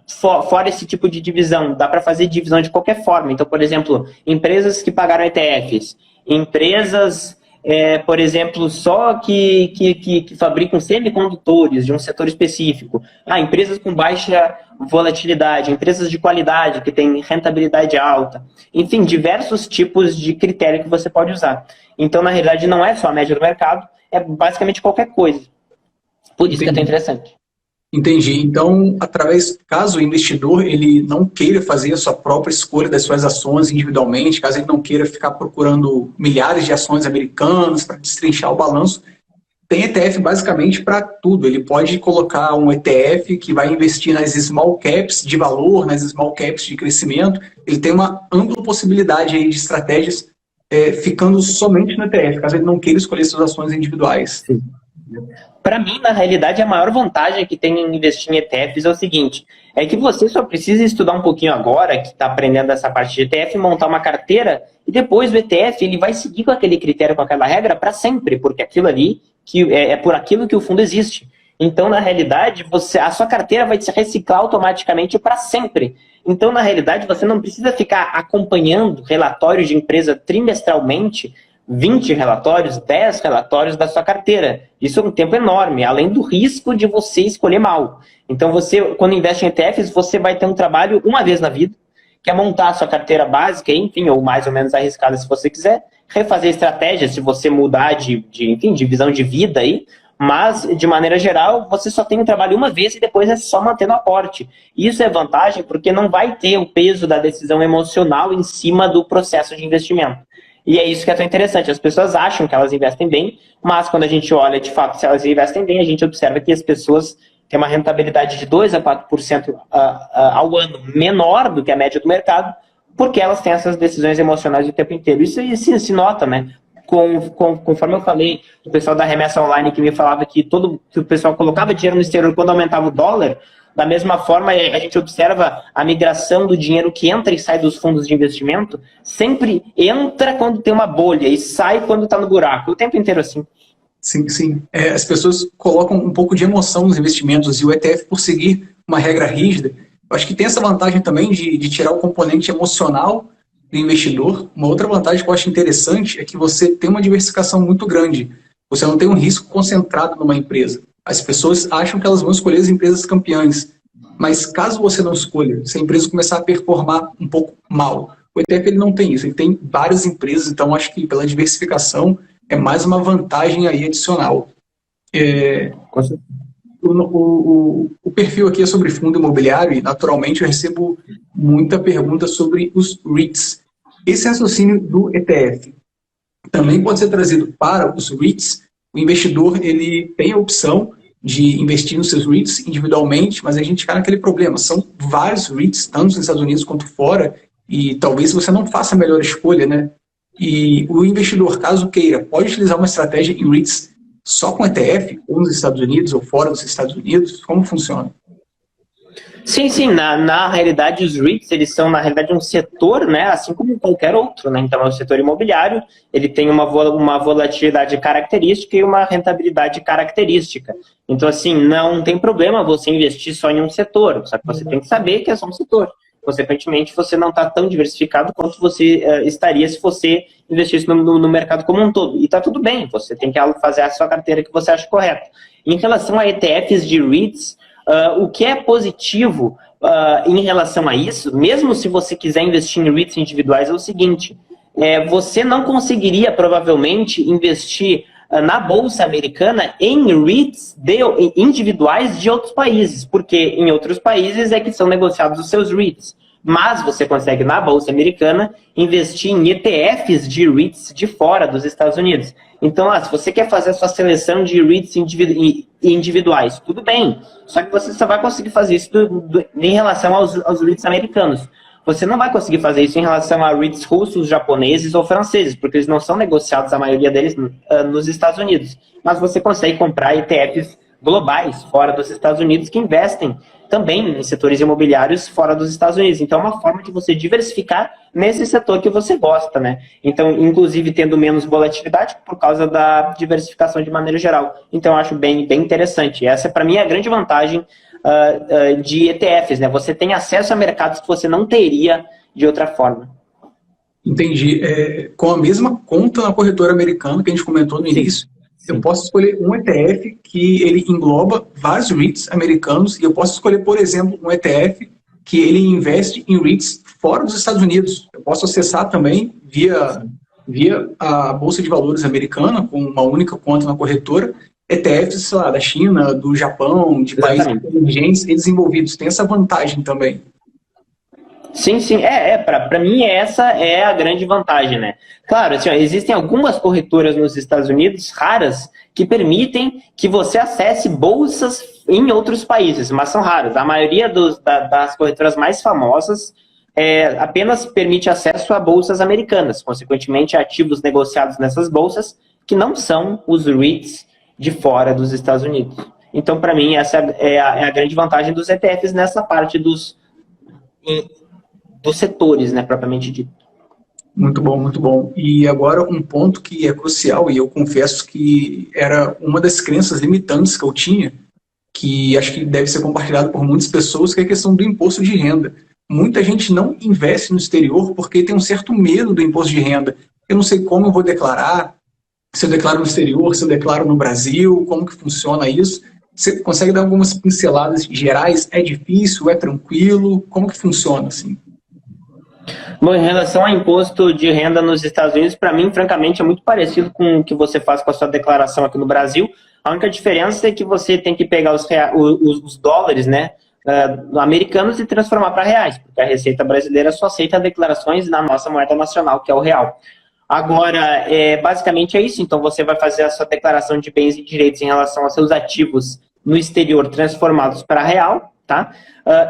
Fora esse tipo de divisão, dá para fazer divisão de qualquer forma. Então, por exemplo, empresas que pagaram ETFs, empresas, por exemplo, só que fabricam semicondutores de um setor específico, empresas com baixa volatilidade, empresas de qualidade que têm rentabilidade alta, enfim, diversos tipos de critério que você pode usar. Então, na realidade, não é só a média do mercado, é basicamente qualquer coisa. Por isso que é tão interessante. Entendi. Então, caso o investidor ele não queira fazer a sua própria escolha das suas ações individualmente, caso ele não queira ficar procurando milhares de ações americanas para destrinchar o balanço, tem ETF basicamente para tudo. Ele pode colocar um ETF que vai investir nas small caps de valor, nas small caps de crescimento. Ele tem uma ampla possibilidade aí de estratégias ficando somente no ETF, caso ele não queira escolher suas ações individuais. Sim. Para mim, na realidade, a maior vantagem que tem em investir em ETFs é o seguinte, é que você só precisa estudar um pouquinho agora, que está aprendendo essa parte de ETF, montar uma carteira, e depois o ETF ele vai seguir com aquele critério, com aquela regra, para sempre, porque aquilo ali é por aquilo que o fundo existe. Então, na realidade, a sua carteira vai se reciclar automaticamente para sempre. Então, na realidade, você não precisa ficar acompanhando relatórios de empresa trimestralmente, 20 relatórios, 10 relatórios da sua carteira. Isso é um tempo enorme, além do risco de você escolher mal. Então, quando investe em ETFs, você vai ter um trabalho uma vez na vida, que é montar a sua carteira básica, enfim, ou mais ou menos arriscada se você quiser, refazer estratégias se você mudar de visão de vida aí, mas, de maneira geral, você só tem um trabalho uma vez e depois é só manter no aporte. Isso é vantagem porque não vai ter o peso da decisão emocional em cima do processo de investimento. E é isso que é tão interessante. As pessoas acham que elas investem bem, mas quando a gente olha, de fato, se elas investem bem, a gente observa que as pessoas têm uma rentabilidade de 2 a 4% ao ano menor do que a média do mercado, porque elas têm essas decisões emocionais o tempo inteiro. Isso se nota, né? Conforme eu falei, o pessoal da remessa online que me falava que o pessoal colocava dinheiro no exterior quando aumentava o dólar, da mesma forma, a gente observa a migração do dinheiro que entra e sai dos fundos de investimento, sempre entra quando tem uma bolha e sai quando está no buraco, o tempo inteiro assim. Sim, sim. As pessoas colocam um pouco de emoção nos investimentos e o ETF, por seguir uma regra rígida, eu acho que tem essa vantagem também de tirar o componente emocional do investidor. Uma outra vantagem que eu acho interessante é que você tem uma diversificação muito grande. Você não tem um risco concentrado numa empresa. As pessoas acham que elas vão escolher as empresas campeãs, mas caso você não escolha, se a empresa começar a performar um pouco mal, o ETF ele não tem isso, ele tem várias empresas, então acho que pela diversificação é mais uma vantagem aí adicional. O perfil aqui é sobre fundo imobiliário e naturalmente eu recebo muita pergunta sobre os REITs. Esse raciocínio do ETF também pode ser trazido para os REITs. O investidor ele tem a opção de investir nos seus REITs individualmente, mas a gente cai naquele problema. São vários REITs, tanto nos Estados Unidos quanto fora, e talvez você não faça a melhor escolha, né? E o investidor, caso queira, pode utilizar uma estratégia em REITs só com ETF, ou nos Estados Unidos ou fora dos Estados Unidos? Como funciona? Sim. Na realidade, os REITs, eles são, na realidade, um setor, né, assim como qualquer outro, né? Então, é o setor imobiliário, ele tem uma volatilidade característica e uma rentabilidade característica. Então, assim, não tem problema você investir só em um setor, só que você tem que saber que é só um setor. Consequentemente, você não está tão diversificado quanto você estaria se você investisse no mercado como um todo. E está tudo bem, você tem que fazer a sua carteira que você acha correta. Em relação a ETFs de REITs, o que é positivo em relação a isso, mesmo se você quiser investir em REITs individuais, é o seguinte, você não conseguiria provavelmente investir na Bolsa Americana em REITs individuais de outros países, porque em outros países é que são negociados os seus REITs. Mas você consegue, na Bolsa Americana, investir em ETFs de REITs de fora dos Estados Unidos. Então, se você quer fazer a sua seleção de REITs individuais, tudo bem. Só que você só vai conseguir fazer isso em relação aos REITs americanos. Você não vai conseguir fazer isso em relação a REITs russos, japoneses ou franceses, porque eles não são negociados, a maioria deles, nos Estados Unidos. Mas você consegue comprar ETFs globais fora dos Estados Unidos que investem também em setores imobiliários fora dos Estados Unidos. Então, é uma forma de você diversificar nesse setor que você gosta, né? Então, inclusive, tendo menos volatilidade por causa da diversificação de maneira geral. Então, eu acho bem interessante. Essa, para mim, é a grande vantagem de ETFs, né? Você tem acesso a mercados que você não teria de outra forma. Entendi. Com a mesma conta na corretora americana que a gente comentou no início, eu posso escolher um ETF que ele engloba vários REITs americanos e eu posso escolher, por exemplo, um ETF que ele investe em REITs fora dos Estados Unidos. Eu posso acessar também via a Bolsa de Valores americana, com uma única conta na corretora, ETFs, sei lá, da China, do Japão, de países emergentes e desenvolvidos. Tem essa vantagem também. Sim, para mim essa é a grande vantagem, né? Claro, assim, existem algumas corretoras nos Estados Unidos, raras, que permitem que você acesse bolsas em outros países, mas são raras. A maioria das corretoras mais famosas apenas permite acesso a bolsas americanas, consequentemente ativos negociados nessas bolsas, que não são os REITs de fora dos Estados Unidos. Então, para mim, essa é a grande vantagem dos ETFs nessa parte dos setores, né, propriamente dito. Muito bom, muito bom. E agora um ponto que é crucial, e eu confesso que era uma das crenças limitantes que eu tinha, que acho que deve ser compartilhado por muitas pessoas, que é a questão do imposto de renda. Muita gente não investe no exterior porque tem um certo medo do imposto de renda. Eu não sei como eu vou declarar, se eu declaro no exterior, se eu declaro no Brasil, como que funciona isso. Você consegue dar algumas pinceladas gerais? É difícil? É tranquilo? Como que funciona assim? Bom, em relação ao imposto de renda nos Estados Unidos, para mim, francamente, é muito parecido com o que você faz com a sua declaração aqui no Brasil. A única diferença é que você tem que pegar os dólares, né, americanos e transformar para reais, porque a Receita Brasileira só aceita declarações na nossa moeda nacional, que é o real. Agora, basicamente é isso. Então, você vai fazer a sua declaração de bens e direitos em relação aos seus ativos no exterior transformados para real, tá?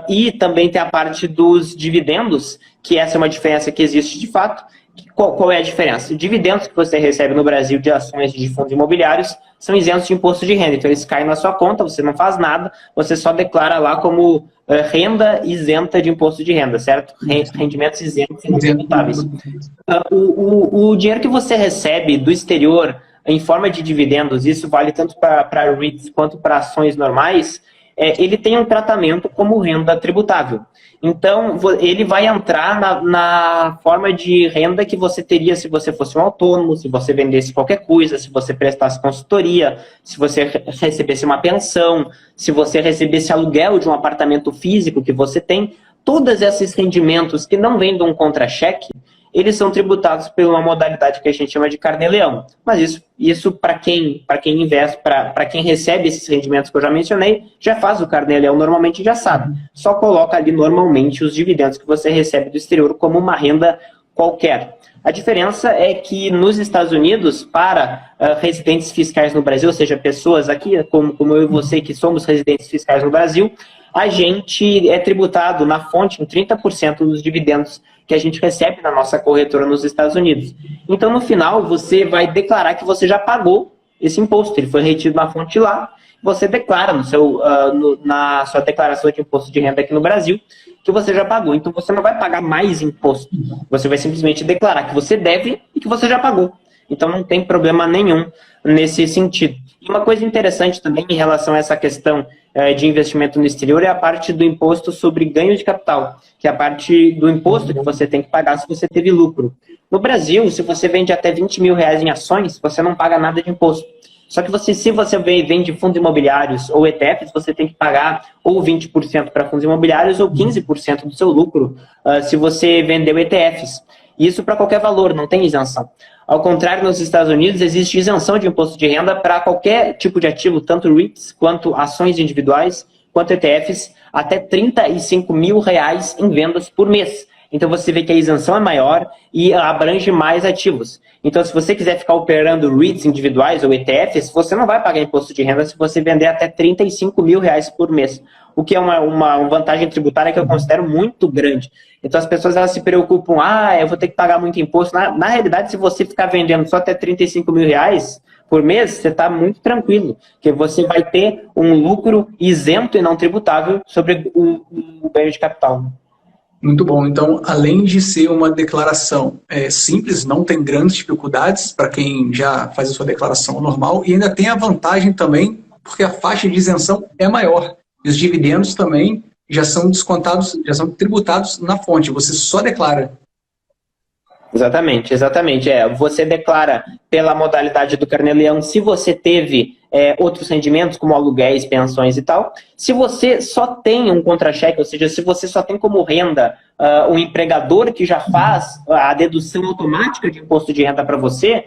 E também tem a parte dos dividendos, que essa é uma diferença que existe de fato. Qual é a diferença? Dividendos que você recebe no Brasil de ações de fundos imobiliários são isentos de imposto de renda. Então, eles caem na sua conta, você não faz nada, você só declara lá como renda isenta de imposto de renda, certo? Rendimentos isentos e não tributáveis. O dinheiro que você recebe do exterior em forma de dividendos, isso vale tanto para REITs quanto para ações normais, ele tem um tratamento como renda tributável. Então, ele vai entrar na forma de renda que você teria se você fosse um autônomo, se você vendesse qualquer coisa, se você prestasse consultoria, se você recebesse uma pensão, se você recebesse aluguel de um apartamento físico que você tem. Todos esses rendimentos que não vêm de um contra-cheque, eles são tributados por uma modalidade que a gente chama de carnê-leão. Mas isso para quem investe, para quem recebe esses rendimentos que eu já mencionei, já faz o carnê-leão, normalmente já sabe. Só coloca ali normalmente os dividendos que você recebe do exterior como uma renda qualquer. A diferença é que nos Estados Unidos, para residentes fiscais no Brasil, ou seja, pessoas aqui, como eu e você, que somos residentes fiscais no Brasil, a gente é tributado na fonte em 30% dos dividendos que a gente recebe na nossa corretora nos Estados Unidos. Então, no final, você vai declarar que você já pagou esse imposto. Ele foi retido na fonte lá. Você declara na sua declaração de imposto de renda aqui no Brasil que você já pagou. Então, você não vai pagar mais imposto. Você vai simplesmente declarar que você deve e que você já pagou. Então, não tem problema nenhum nesse sentido. E uma coisa interessante também em relação a essa questão de investimento no exterior é a parte do imposto sobre ganho de capital, que é a parte do imposto que você tem que pagar se você teve lucro. No Brasil, se você vende até 20 mil reais em ações, você não paga nada de imposto. Só que se você vende fundos imobiliários ou ETFs, você tem que pagar ou 20% para fundos imobiliários ou 15% do seu lucro se você vendeu ETFs. Isso para qualquer valor, não tem isenção. Ao contrário, nos Estados Unidos existe isenção de imposto de renda para qualquer tipo de ativo, tanto REITs, quanto ações individuais, quanto ETFs, até 35 mil reais em vendas por mês. Então você vê que a isenção é maior e abrange mais ativos. Então se você quiser ficar operando REITs individuais ou ETFs, você não vai pagar imposto de renda se você vender até 35 mil reais por mês. O que é uma vantagem tributária que eu considero muito grande. Então as pessoas elas se preocupam, eu vou ter que pagar muito imposto. Na realidade, se você ficar vendendo só até 35 mil reais por mês, você está muito tranquilo, porque você vai ter um lucro isento e não tributável sobre o ganho de capital. Muito bom. Então, além de ser uma declaração simples, não tem grandes dificuldades para quem já faz a sua declaração normal, e ainda tem a vantagem também, porque a faixa de isenção é maior. E os dividendos também já são descontados, já são tributados na fonte, você só declara. Exatamente, exatamente. Você declara pela modalidade do Carnê-Leão se você teve outros rendimentos, como aluguéis, pensões e tal. Se você só tem um contra-cheque, ou seja, se você só tem como renda um empregador que já faz a dedução automática de imposto de renda para você,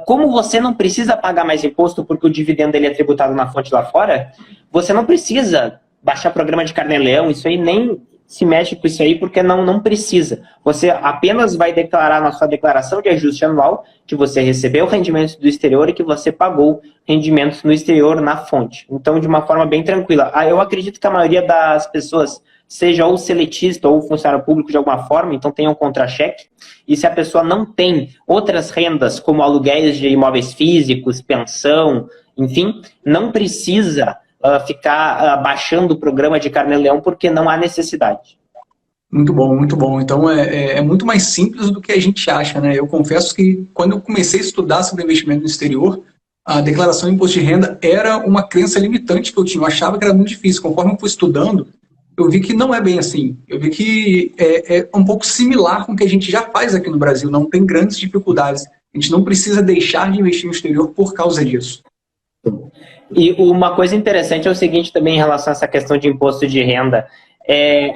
como você não precisa pagar mais imposto porque o dividendo ele é tributado na fonte lá fora, você não precisa baixar programa de Carnê-Leão, isso aí nem se mexe com isso aí porque não precisa. Você apenas vai declarar na sua declaração de ajuste anual que você recebeu rendimentos do exterior e que você pagou rendimentos no exterior na fonte. Então, de uma forma bem tranquila. Eu acredito que a maioria das pessoas seja ou seletista ou funcionário público de alguma forma, então tenha um contra-cheque. E se a pessoa não tem outras rendas, como aluguéis de imóveis físicos, pensão, enfim, não precisa ficar baixando o programa de Carnê-Leão porque não há necessidade. Muito bom, muito bom. Então é muito mais simples do que a gente acha, né? Eu confesso que quando eu comecei a estudar sobre investimento no exterior, a declaração de imposto de renda era uma crença limitante que eu tinha. Eu achava que era muito difícil. Conforme eu fui estudando, eu vi que não é bem assim. Eu vi que é um pouco similar com o que a gente já faz aqui no Brasil. Não tem grandes dificuldades. A gente não precisa deixar de investir no exterior por causa disso. E uma coisa interessante é o seguinte também em relação a essa questão de imposto de renda.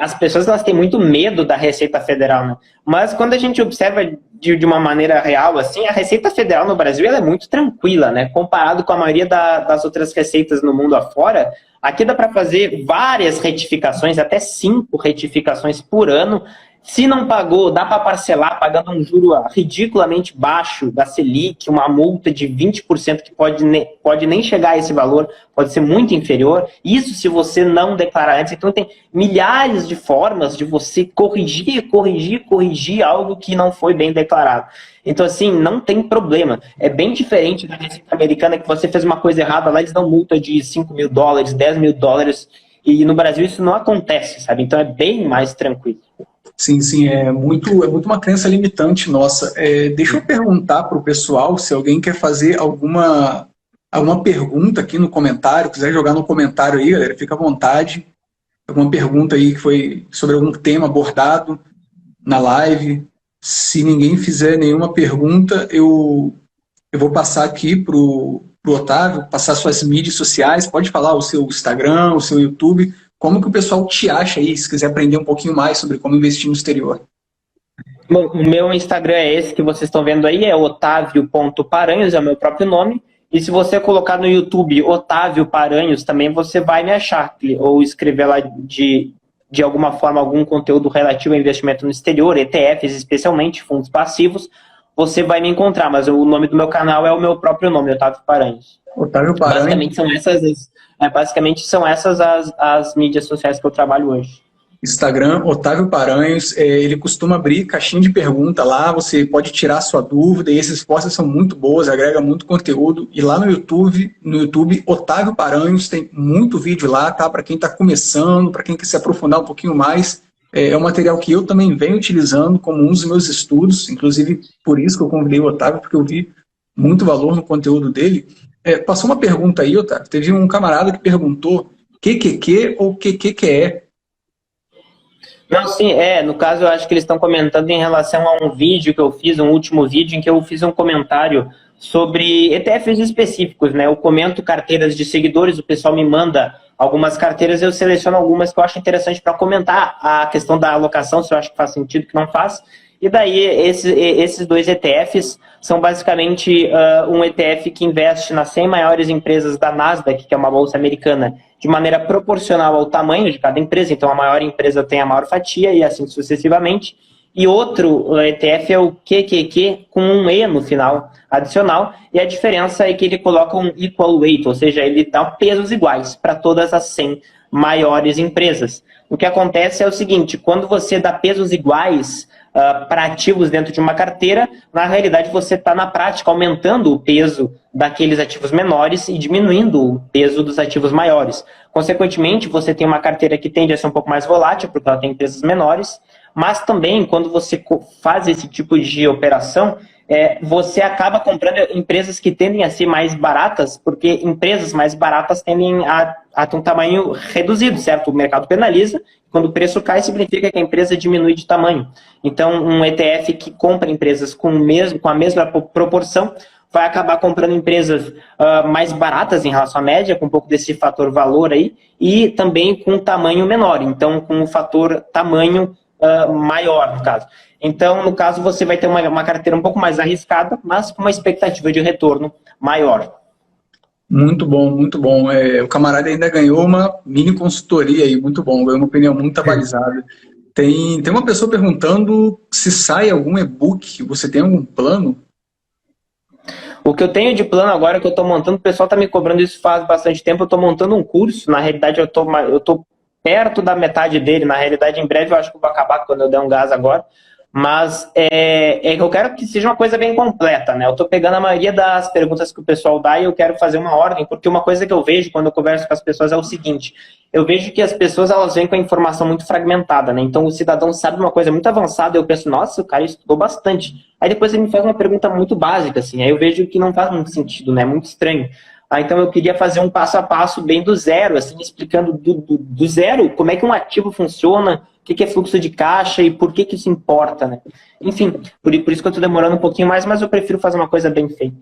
As pessoas elas têm muito medo da Receita Federal, né? Mas quando a gente observa de uma maneira real, assim, a Receita Federal no Brasil ela é muito tranquila, né? Comparado com a maioria das outras receitas no mundo afora, aqui dá para fazer várias retificações, até 5 retificações por ano. Se não pagou, dá para parcelar pagando um juro ridiculamente baixo da Selic, uma multa de 20% que pode nem chegar a esse valor, pode ser muito inferior. Isso se você não declarar antes. Então tem milhares de formas de você corrigir algo que não foi bem declarado. Então assim, não tem problema. É bem diferente da Receita Americana que você fez uma coisa errada, lá eles dão multa de $5 mil, $10 mil, e no Brasil isso não acontece, sabe? Então é bem mais tranquilo. Sim, é muito uma crença limitante nossa. Deixa eu perguntar para o pessoal se alguém quer fazer alguma pergunta aqui no comentário, quiser jogar no comentário aí, galera, fica à vontade. Alguma pergunta aí que foi sobre algum tema abordado na live. Se ninguém fizer nenhuma pergunta, eu vou passar aqui para o Otávio, passar suas mídias sociais, pode falar o seu Instagram, o seu YouTube. Como que o pessoal te acha aí, se quiser aprender um pouquinho mais sobre como investir no exterior? Bom, o meu Instagram é esse que vocês estão vendo aí, é otavio.paranhos, é o meu próprio nome. E se você colocar no YouTube Otávio Paranhos, também você vai me achar. Ou escrever lá de alguma forma algum conteúdo relativo a investimento no exterior, ETFs especialmente, fundos passivos, você vai me encontrar. Mas o nome do meu canal é o meu próprio nome, Otávio Paranhos. Otávio Paranhos. Basicamente são essas as mídias sociais que eu trabalho hoje. Instagram, Otávio Paranhos, ele costuma abrir caixinha de pergunta lá, você pode tirar sua dúvida, e essas respostas são muito boas, agrega muito conteúdo, e lá no YouTube, Otávio Paranhos, tem muito vídeo lá, tá? Para quem está começando, para quem quer se aprofundar um pouquinho mais, é um material que eu também venho utilizando como um dos meus estudos, inclusive por isso que eu convidei o Otávio, porque eu vi muito valor no conteúdo dele. Passou uma pergunta aí, Otávio, teve um camarada que perguntou QQQ ou QQQE. Não, sim, no caso eu acho que eles estão comentando em relação a um vídeo que eu fiz, um último vídeo em que eu fiz um comentário sobre ETFs específicos, né? Eu comento carteiras de seguidores, o pessoal me manda algumas carteiras, eu seleciono algumas que eu acho interessante para comentar a questão da alocação, se eu acho que faz sentido, que não faz. E daí esses dois ETFs são basicamente um ETF que investe nas 100 maiores empresas da Nasdaq, que é uma bolsa americana, de maneira proporcional ao tamanho de cada empresa. Então a maior empresa tem a maior fatia e assim sucessivamente. E outro ETF é o QQQ com um E no final adicional. E a diferença é que ele coloca um equal weight, ou seja, ele dá pesos iguais para todas as 100 maiores empresas. O que acontece é o seguinte, quando você dá pesos iguais para ativos dentro de uma carteira, na realidade você está na prática aumentando o peso daqueles ativos menores e diminuindo o peso dos ativos maiores. Consequentemente, você tem uma carteira que tende a ser um pouco mais volátil, porque ela tem empresas menores, mas também quando você faz esse tipo de operação, você acaba comprando empresas que tendem a ser mais baratas, porque empresas mais baratas tendem a ter um tamanho reduzido, certo? O mercado penaliza, quando o preço cai, significa que a empresa diminui de tamanho. Então, um ETF que compra empresas com a mesma proporção vai acabar comprando empresas mais baratas em relação à média, com um pouco desse fator valor aí, e também com tamanho menor, então com o fator tamanho maior, no caso. Então, no caso, você vai ter uma carteira um pouco mais arriscada, mas com uma expectativa de retorno maior. Muito bom, muito bom. O camarada ainda ganhou uma mini consultoria aí, muito bom, ganhou uma opinião muito abalizada. Tem uma pessoa perguntando se sai algum e-book, você tem algum plano? O que eu tenho de plano agora que eu estou montando, o pessoal está me cobrando isso faz bastante tempo, eu estou montando um curso, na realidade eu estou perto da metade dele, na realidade em breve eu acho que eu vou acabar quando eu der um gás agora, mas eu quero que seja uma coisa bem completa, né? Eu estou pegando a maioria das perguntas que o pessoal dá e eu quero fazer uma ordem, porque uma coisa que eu vejo quando eu converso com as pessoas é o seguinte, eu vejo que as pessoas elas vêm com a informação muito fragmentada, né? Então o cidadão sabe uma coisa muito avançada, eu penso, nossa, o cara estudou bastante. Aí depois ele me faz uma pergunta muito básica, assim, aí eu vejo que não faz muito sentido, né? Muito estranho. Então eu queria fazer um passo a passo bem do zero, assim, explicando do zero como é que um ativo funciona, o que é fluxo de caixa e por que isso importa, né? Enfim, por isso que eu estou demorando um pouquinho mais, mas eu prefiro fazer uma coisa bem feita.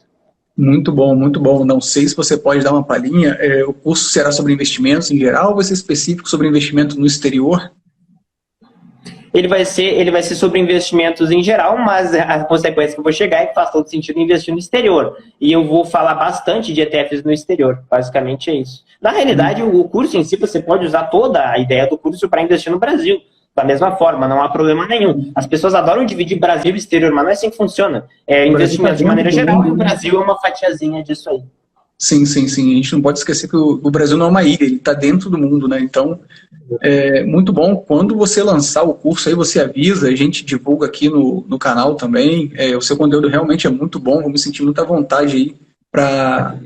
Muito bom, muito bom. Não sei se você pode dar uma palhinha. O curso será sobre investimentos em geral ou vai ser específico sobre investimento no exterior? Ele vai ser sobre investimentos em geral, mas a consequência que eu vou chegar é que faz todo sentido investir no exterior. E eu vou falar bastante de ETFs no exterior, basicamente é isso. Na realidade, o curso em si, você pode usar toda a ideia do curso para investir no Brasil. Da mesma forma, não há problema nenhum. As pessoas adoram dividir Brasil e exterior, mas não é assim que funciona. Investimento de maneira geral, e o Brasil é uma fatiazinha disso aí. Sim, sim, sim. A gente não pode esquecer que o Brasil não é uma ilha, ele está dentro do mundo, né? Então, muito bom. Quando você lançar o curso aí, você avisa, a gente divulga aqui no canal também. O seu conteúdo realmente é muito bom, vou me sentir muita vontade aí para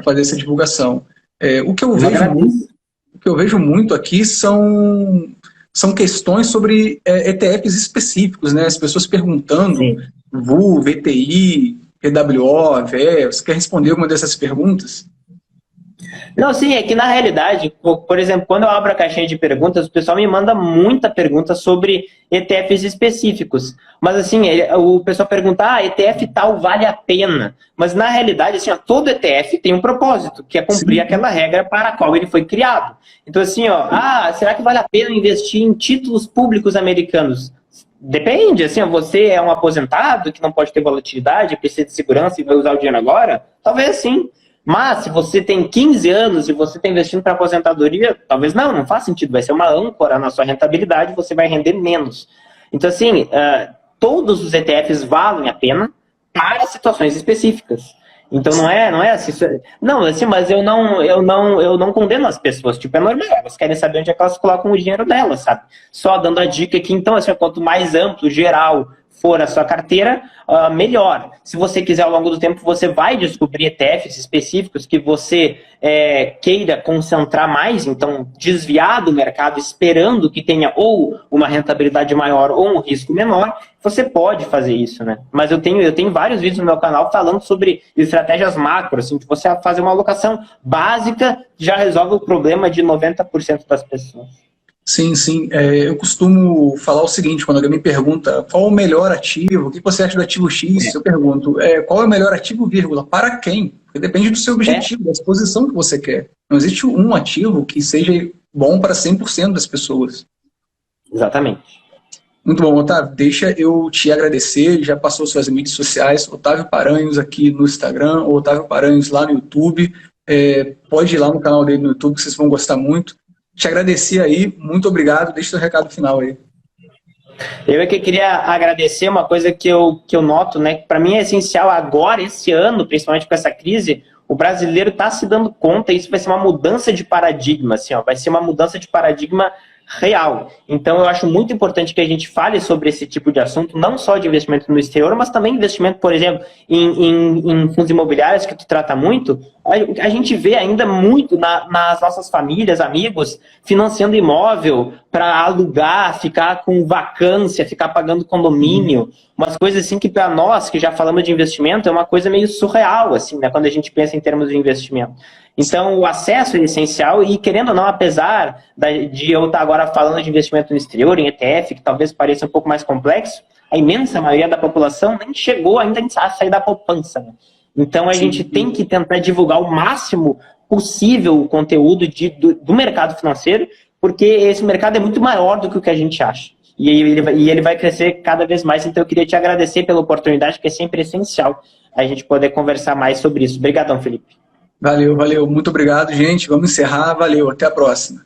fazer essa divulgação. O que eu vejo muito aqui são questões sobre ETFs específicos, né? As pessoas perguntando, sim. VU, VTI, PWO, VE, você quer responder alguma dessas perguntas? Não, sim, é que na realidade, por exemplo, quando eu abro a caixinha de perguntas, o pessoal me manda muita pergunta sobre ETFs específicos. Mas assim, o pessoal pergunta, ETF tal vale a pena. Mas na realidade, assim, todo ETF tem um propósito, que é cumprir aquela regra para a qual ele foi criado. Então assim, será que vale a pena investir em títulos públicos americanos? Depende, assim, você é um aposentado que não pode ter volatilidade, precisa de segurança e vai usar o dinheiro agora? Talvez sim. Mas se você tem 15 anos e você está investindo para aposentadoria, talvez não faz sentido. Vai ser uma âncora na sua rentabilidade, você vai render menos. Então, assim, todos os ETFs valem a pena para situações específicas. Então não é assim. Não, assim, mas eu não condeno as pessoas. Tipo, é normal, elas querem saber onde é que elas colocam o dinheiro delas, sabe? Só dando a dica aqui, então, assim, quanto mais amplo, geral for a sua carteira, melhor. Se você quiser, ao longo do tempo, você vai descobrir ETFs específicos que você queira concentrar mais, então desviar do mercado, esperando que tenha ou uma rentabilidade maior ou um risco menor, você pode fazer isso, né? Mas eu tenho vários vídeos no meu canal falando sobre estratégias macro, assim, que você fazer uma alocação básica já resolve o problema de 90% das pessoas. Sim, sim. Eu costumo falar o seguinte, quando alguém me pergunta qual o melhor ativo, o que você acha do ativo X, eu pergunto, qual é o melhor ativo, vírgula, para quem? Porque depende do seu objetivo, da exposição que você quer. Não existe um ativo que seja bom para 100% das pessoas. Exatamente. Muito bom, Otávio. Deixa eu te agradecer, já passou suas mídias sociais, Otávio Paranhos aqui no Instagram, ou Otávio Paranhos lá no YouTube. Pode ir lá no canal dele no YouTube, que vocês vão gostar muito. Te agradecer aí, muito obrigado, deixa seu recado final aí. Eu é que queria agradecer uma coisa que eu noto, né, que para mim é essencial agora, esse ano, principalmente com essa crise, o brasileiro está se dando conta, isso vai ser uma mudança de paradigma, assim, vai ser uma mudança de paradigma real. Então eu acho muito importante que a gente fale sobre esse tipo de assunto, não só de investimento no exterior, mas também investimento, por exemplo, em fundos imobiliários, que tu trata muito. A gente vê ainda muito nas nossas famílias, amigos, financiando imóvel para alugar, ficar com vacância, ficar pagando condomínio, umas coisas assim que para nós, que já falamos de investimento, é uma coisa meio surreal, assim, né, quando a gente pensa em termos de investimento. Então, o acesso é essencial e, querendo ou não, apesar de eu estar agora falando de investimento no exterior, em ETF, que talvez pareça um pouco mais complexo, a imensa maioria da população nem chegou ainda a sair da poupança, né? Então, a gente tem que tentar divulgar o máximo possível o conteúdo do mercado financeiro, porque esse mercado é muito maior do que o que a gente acha. E ele vai crescer cada vez mais. Então, eu queria te agradecer pela oportunidade, que é sempre essencial a gente poder conversar mais sobre isso. Obrigadão, Felipe. Valeu, valeu. Muito obrigado, gente. Vamos encerrar. Valeu. Até a próxima.